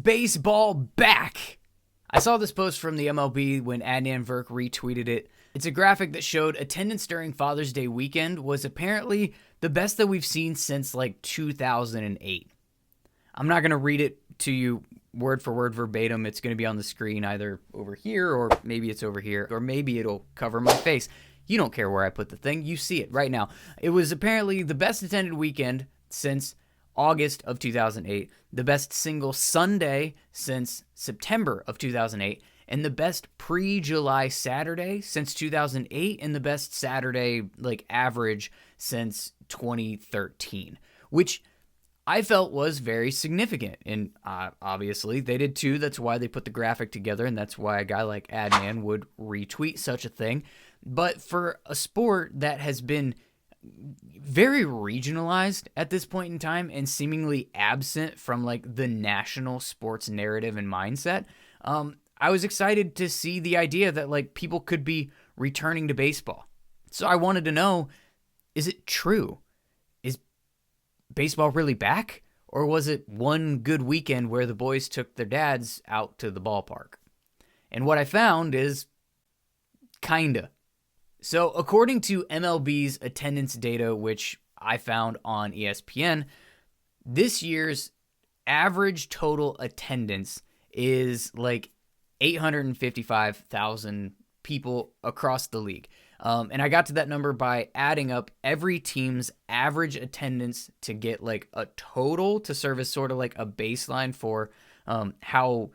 baseball back? I saw this post from the MLB when Adnan Virk retweeted it. It's a graphic that showed attendance during Father's Day weekend was apparently the best that we've seen since like 2008. I'm not going to read it to you word for word verbatim. It's going to be on the screen either over here or maybe it's over here or maybe it'll cover my face. You don't care where I put the thing. You see it right now. It was apparently the best attended weekend since August of 2008, the best single Sunday since September of 2008, and the best pre-July Saturday since 2008, and the best Saturday average since 2013, which I felt was very significant. And obviously they did too. That's why they put the graphic together, and that's why a guy like Adnan would retweet such a thing. But for a sport that has been very regionalized at this point in time and seemingly absent from the national sports narrative and mindset, I was excited to see the idea that people could be returning to baseball. So I wanted to know, is it true? Is baseball really back? Or was it one good weekend where the boys took their dads out to the ballpark? And what I found is kinda. So according to MLB's attendance data, which I found on ESPN, this year's average total attendance is 855,000 people across the league. And I got to that number by adding up every team's average attendance to get a total to serve as sort of a baseline for how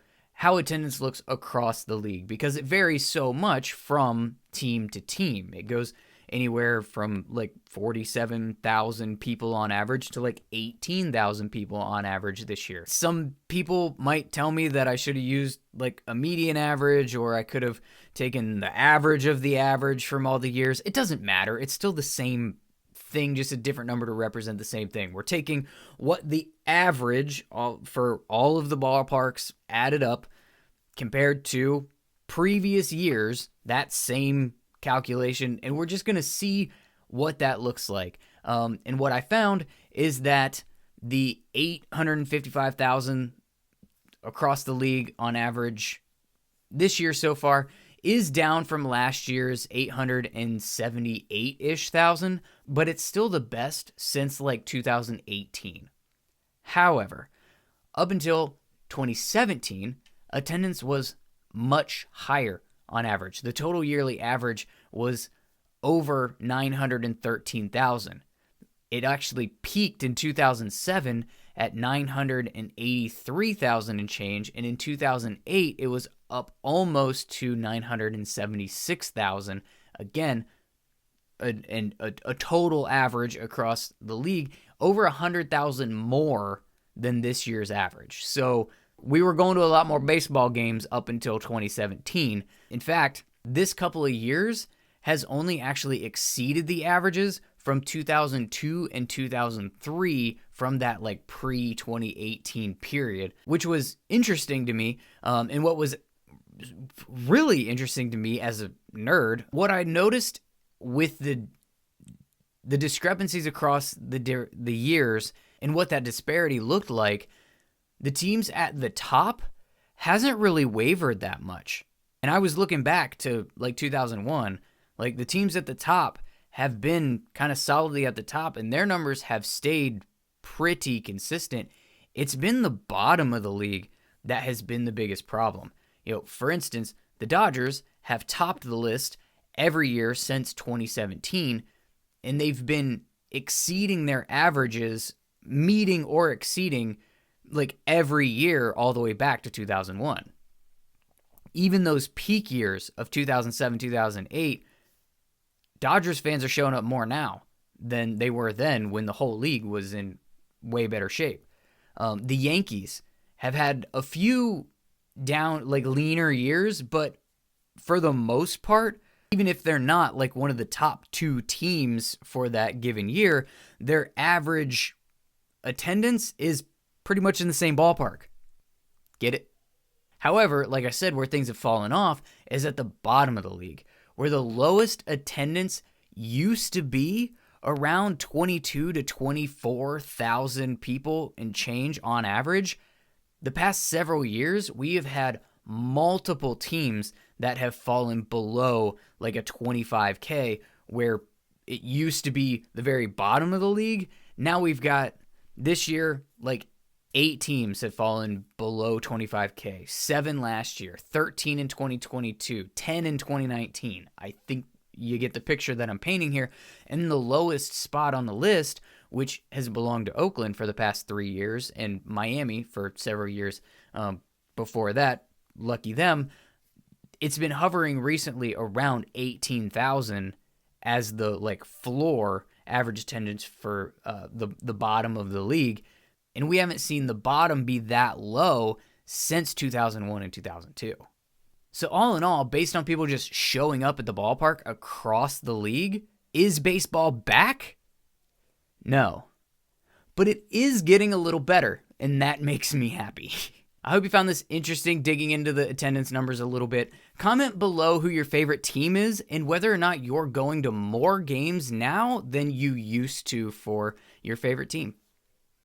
attendance looks across the league, because it varies so much from team to team. It goes anywhere from 47,000 people on average to 18,000 people on average this year. Some people might tell me that I should have used a median average, or I could have taken the average of the average from all the years. It doesn't matter. It's still the same thing, just a different number to represent the same thing. We're taking what the average for all of the ballparks added up compared to previous years, that same calculation, and we're just going to see what that looks like. And what I found is that the 855,000 across the league on average this year so far is down from last year's 878-ish thousand, but it's still the best since 2018. However, up until 2017, attendance was much higher on average. The total yearly average was over 913,000. It actually peaked in 2007 at 983,000 and change, and in 2008 it was up almost to 976,000. Again, a total average across the league over 100,000 more than this year's average. So we were going to a lot more baseball games up until 2017. In fact, this couple of years has only actually exceeded the averages from 2002 and 2003 from that pre-2018 period, which was interesting to me. And what was really interesting to me as a nerd, what I noticed with the discrepancies across the years and what that disparity looked like, the teams at the top hasn't really wavered that much. And I was looking back to 2001, the teams at the top have been kind of solidly at the top, and their numbers have stayed pretty consistent. It's been the bottom of the league that has been the biggest problem. For instance, the Dodgers have topped the list every year since 2017, and they've been exceeding their averages, meeting or exceeding every year all the way back to 2001. Even those peak years of 2007, 2008, Dodgers fans are showing up more now than they were then when the whole league was in way better shape. The Yankees have had a few down, leaner years, but for the most part, even if they're not one of the top two teams for that given year, their average attendance is pretty much in the same ballpark. Get it? However, like I said, where things have fallen off is at the bottom of the league, where the lowest attendance used to be around 22 to 24,000 people and change on average. The past several years, we have had multiple teams that have fallen below like a 25K, where it used to be the very bottom of the league. Now we've got this year, like 8 teams have fallen below 25K, 7 last year, 13 in 2022, 10 in 2019. I think you get the picture that I'm painting here. And the lowest spot on the list, which has belonged to Oakland for the past 3 years and Miami for several years before that, lucky them, it's been hovering recently around 18,000 as the like floor average attendance for the bottom of the league. And we haven't seen the bottom be that low since 2001 and 2002. So all in all, based on people just showing up at the ballpark across the league, is baseball back? No. But it is getting a little better, and that makes me happy. I hope you found this interesting, digging into the attendance numbers a little bit. Comment below who your favorite team is and whether or not you're going to more games now than you used to for your favorite team.